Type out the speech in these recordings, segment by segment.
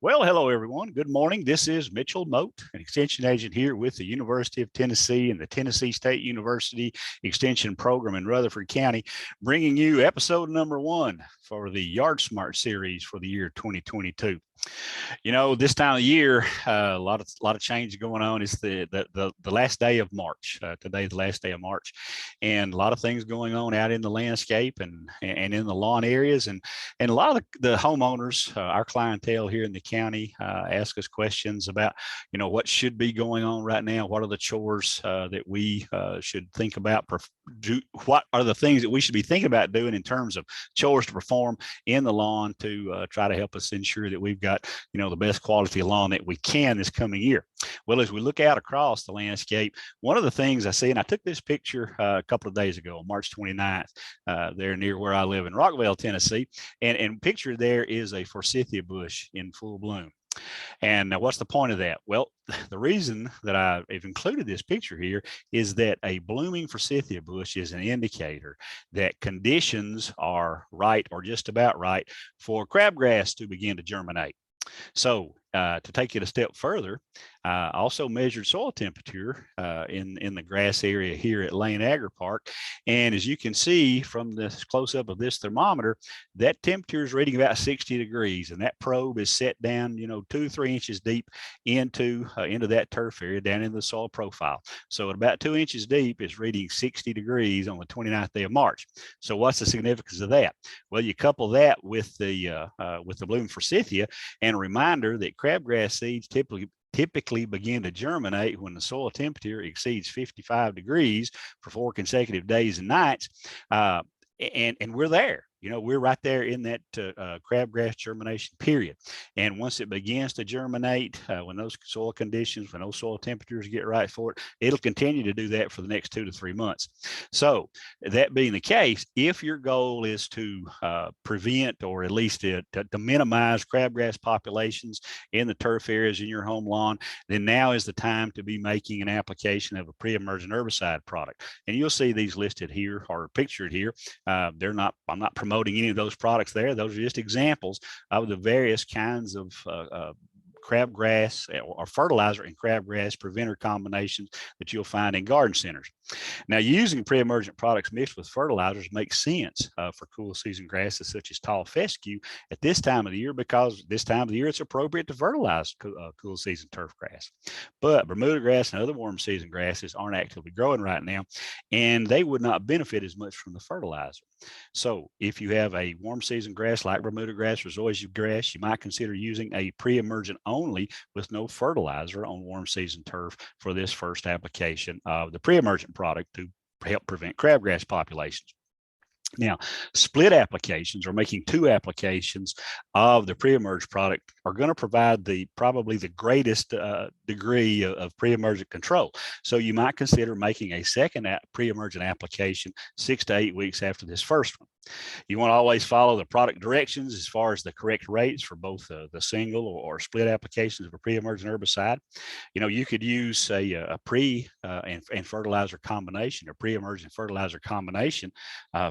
Well, hello, everyone. Good morning. This is Mitchell Moat, an extension agent here with the University of Tennessee and the Tennessee State University Extension Program in Rutherford County, bringing you episode number 1 for the Yard Smart series for the year 2022. You know, this time of year, a lot of change going on. It's the last day of March. Today, the last day of March, and a lot of things going on out in the landscape and in the lawn areas, and a lot of the homeowners, our clientele here in the county, ask us questions about, you know, what should be going on right now. What are the chores that we should think about? What are the things that we should be thinking about doing in terms of chores to perform in the lawn to try to help us ensure that we've got, you know, the best quality of lawn that we can this coming year. Well, as we look out across the landscape, one of the things I see, and I took this picture a couple of days ago on March 29th, there near where I live in Rockville, Tennessee, and pictured there is a forsythia bush in full bloom. And what's the point of that? Well, the reason that I've included this picture here is that a blooming forsythia bush is an indicator that conditions are right or just about right for crabgrass to begin to germinate. So to take it a step further, I also measured soil temperature in the grass area here at Lane Agri Park. And as you can see from this close-up of this thermometer, that temperature is reading about 60 degrees. And that probe is set down, you know, 2 or 3 inches deep into that turf area, down in the soil profile. So at about 2 inches deep, it's reading 60 degrees on the 29th day of March. So what's the significance of that? Well, you couple that with the bloom forsythia, and a reminder that crabgrass seeds typically begin to germinate when the soil temperature exceeds 55 degrees for 4 consecutive days and nights. And we're there. You know, we're right there in that crabgrass germination period. And once it begins to germinate, when those soil conditions, when those soil temperatures get right for it, it'll continue to do that for the next 2 to 3 months. So that being the case, if your goal is to prevent or at least to minimize crabgrass populations in the turf areas in your home lawn, then now is the time to be making an application of a pre-emergent herbicide product. And you'll see these listed here or pictured here. I'm not promoting any of those products there. Those are just examples of the various kinds of crabgrass or fertilizer and crabgrass preventer combinations that you'll find in garden centers. Now, using pre-emergent products mixed with fertilizers makes sense for cool season grasses such as tall fescue at this time of the year, because this time of the year it's appropriate to fertilize cool season turf grass. But Bermuda grass and other warm season grasses aren't actively growing right now, and they would not benefit as much from the fertilizer. So if you have a warm season grass like Bermuda grass or zoysia grass, you might consider using a pre-emergent only with no fertilizer on warm season turf for this first application of the pre-emergent product to help prevent crabgrass populations. Now, split applications, or making 2 applications of the pre-emerge product, are going to provide probably the greatest degree of pre-emergent control. So you might consider making a second pre-emergent application 6 to 8 weeks after this first one. You want to always follow the product directions as far as the correct rates for both the single or split applications of a pre-emergent herbicide. You know, you could use a pre and fertilizer combination, or pre-emergent fertilizer combination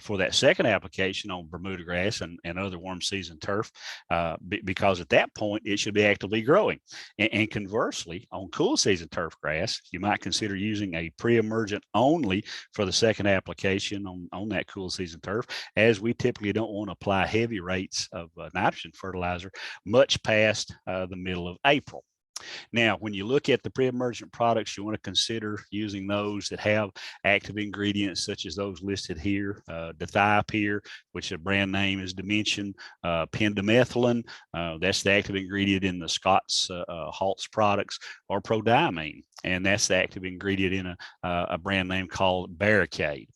for that second application on Bermuda grass and other warm season turf, because at that point it should be actively growing. And conversely, on cool season turf grass, you might consider using a pre-emergent only for the second application on that cool season turf, as we typically don't want to apply heavy rates of nitrogen fertilizer much past the middle of April. Now, when you look at the pre-emergent products, you want to consider using those that have active ingredients such as those listed here, dithiopyr, which the brand name is Dimension, pendimethalin, that's the active ingredient in the Scott's Halt's products, or prodiamine, and that's the active ingredient in a brand name called Barricade.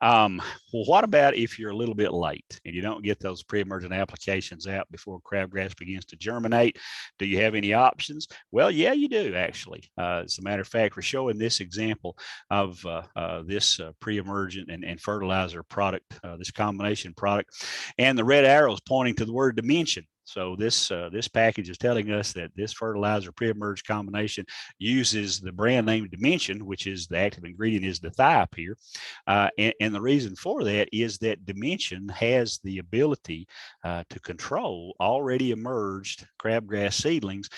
Well, what about if you're a little bit late and you don't get those pre-emergent applications out before crabgrass begins to germinate? Do you have any options? Well, yeah, you do, actually. As a matter of fact, we're showing this example of this pre-emergent and fertilizer product, this combination product, and the red arrow is pointing to the word Dimension. So this package is telling us that this fertilizer pre-emerge combination uses the brand name Dimension, which is the active ingredient is dithiop here. And the reason for that is that Dimension has the ability to control already emerged crabgrass seedlings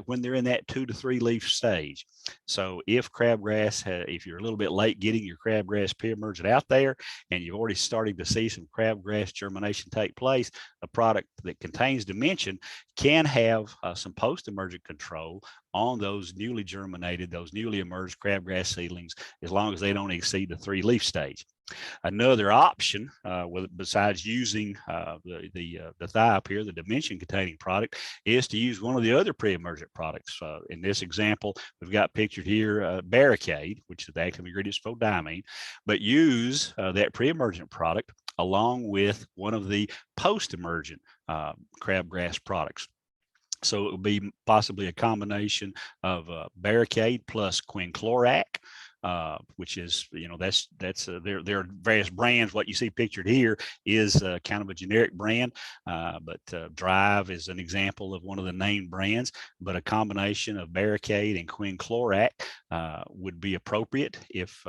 when they're in that 2 to 3 leaf stage. So if crabgrass, if you're a little bit late getting your crabgrass pre-emergent out there and you've already starting to see some crabgrass germination take place, a product that contains Dimension can have some post-emergent control on those newly germinated, those newly emerged crabgrass seedlings, as long as they don't exceed the 3 leaf stage. Another option, besides using the dithiop here, the Dimension-containing product, is to use one of the other pre-emergent products. In this example, we've got pictured here Barricade, which is the active ingredient spodimene, but use that pre-emergent product along with one of the post-emergent crabgrass products. So it would be possibly a combination of Barricade plus quinclorac, which is, there are various brands. What you see pictured here is kind of a generic brand, but Drive is an example of one of the named brands. But a combination of Barricade and quinclorac would be appropriate if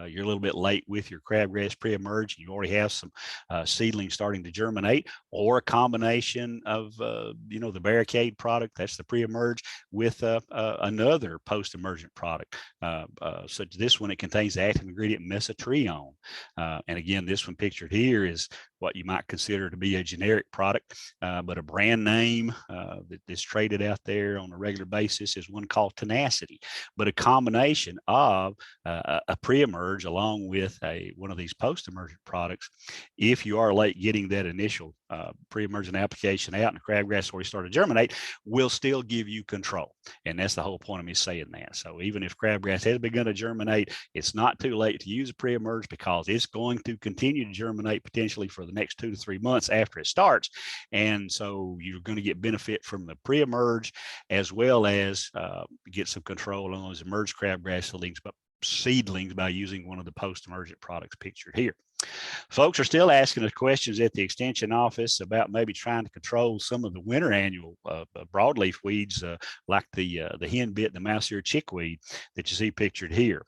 you're a little bit late with your crabgrass pre-emerge and you already have some seedlings starting to germinate, or a combination of the Barricade product, that's the pre-emerge, with another post-emergent product, such as this one. It contains the active ingredient mesotrione, and again, this one pictured here is what you might consider to be a generic product, but a brand name that is traded out there on a regular basis is one called Tenacity. But a combination of a pre-emerge along with one of these post-emergent products, if you are late getting that initial pre-emergent application out and the crabgrass already started to germinate, will still give you control. And that's the whole point of me saying that. So even if crabgrass has begun to germinate, it's not too late to use a pre-emerge, because it's going to continue to germinate potentially for the next 2 to 3 months after it starts. And so you're going to get benefit from the pre-emerge, as well as get some control on those emerged crabgrass seedlings by using one of the post-emergent products pictured here. Folks are still asking us questions at the extension office about maybe trying to control some of the winter annual broadleaf weeds, like the henbit and the mouse ear chickweed that you see pictured here.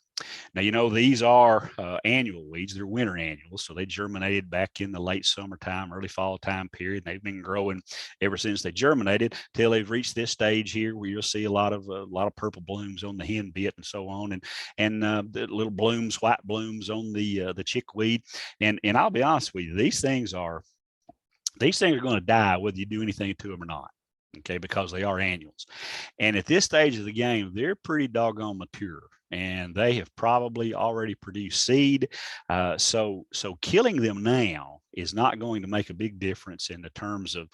Now, these are annual weeds. They're winter annuals, so they germinated back in the late summertime, early fall time period. They've been growing ever since they germinated till they've reached this stage here, where you'll see a lot of purple blooms on the henbit and so on, and the little blooms, white blooms on the chickweed. And I'll be honest with you, these things are going to die whether you do anything to them or not. Okay, because they are annuals. And at this stage of the game, they're pretty doggone mature, and they have probably already produced seed. So killing them now is not going to make a big difference in the terms of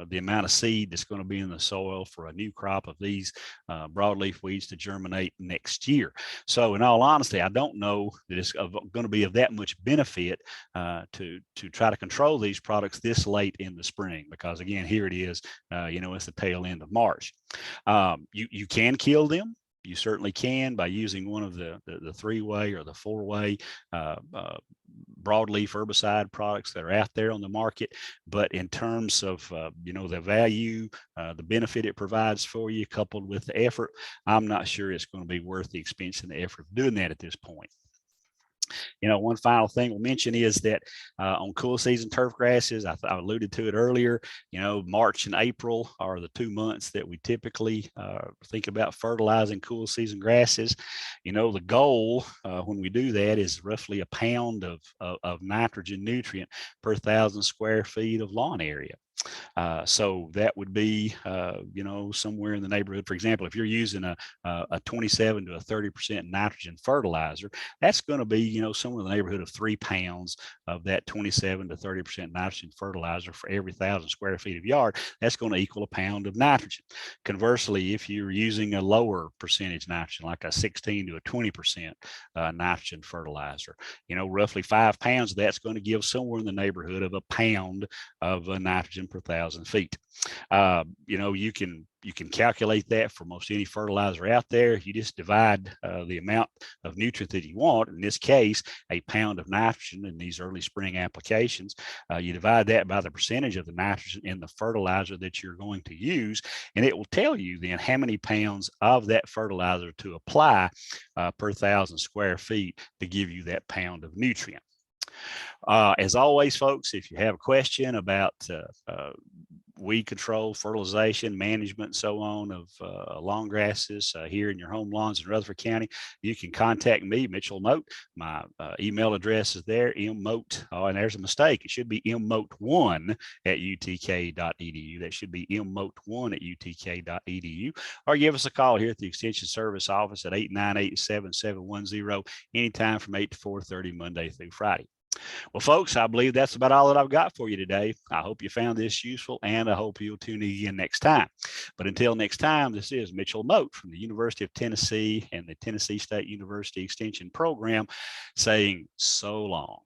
the amount of seed that's going to be in the soil for a new crop of these broadleaf weeds to germinate next year. So in all honesty, I don't know that it's going to be of that much benefit to try to control these products this late in the spring, because again, here it is, it's the tail end of March. You can kill them. You certainly can, by using one of the 3-way or the 4-way broadleaf herbicide products that are out there on the market. But in terms of the value, the benefit it provides for you, coupled with the effort, I'm not sure it's going to be worth the expense and the effort of doing that at this point. One final thing we'll mention is that on cool season turf grasses, I alluded to it earlier, March and April are the 2 months that we typically think about fertilizing cool season grasses. The goal when we do that is roughly a pound of nitrogen nutrient per 1,000 square feet of lawn area. So that would be, somewhere in the neighborhood. For example, if you're using a 27 to a 30% nitrogen fertilizer, that's going to be, somewhere in the neighborhood of 3 pounds of that 27 to 30% nitrogen fertilizer for every 1,000 square feet of yard. That's going to equal a pound of nitrogen. Conversely, if you're using a lower percentage nitrogen, like a 16 to a 20% nitrogen fertilizer, roughly 5 pounds of that's going to give somewhere in the neighborhood of a pound of nitrogen per 1,000 feet. You know, you can calculate that for most any fertilizer out there. You just divide the amount of nutrient that you want. In this case, a pound of nitrogen in these early spring applications. You divide that by the percentage of the nitrogen in the fertilizer that you're going to use, and it will tell you then how many pounds of that fertilizer to apply per 1,000 square feet to give you that pound of nutrient. As always, folks, if you have a question about weed control, fertilization, management, and so on of lawn grasses here in your home lawns in Rutherford County, you can contact me, Mitchell Mote. My email address is there, mmote. Oh, and there's a mistake. It should be mmote1@utk.edu. That should be mmote1@utk.edu. Or give us a call here at the Extension Service Office at 898-7710 anytime from 8 to 4:30 Monday through Friday. Well, folks, I believe that's about all that I've got for you today. I hope you found this useful, and I hope you'll tune in again next time. But until next time, this is Mitchell Mote from the University of Tennessee and the Tennessee State University Extension Program saying so long.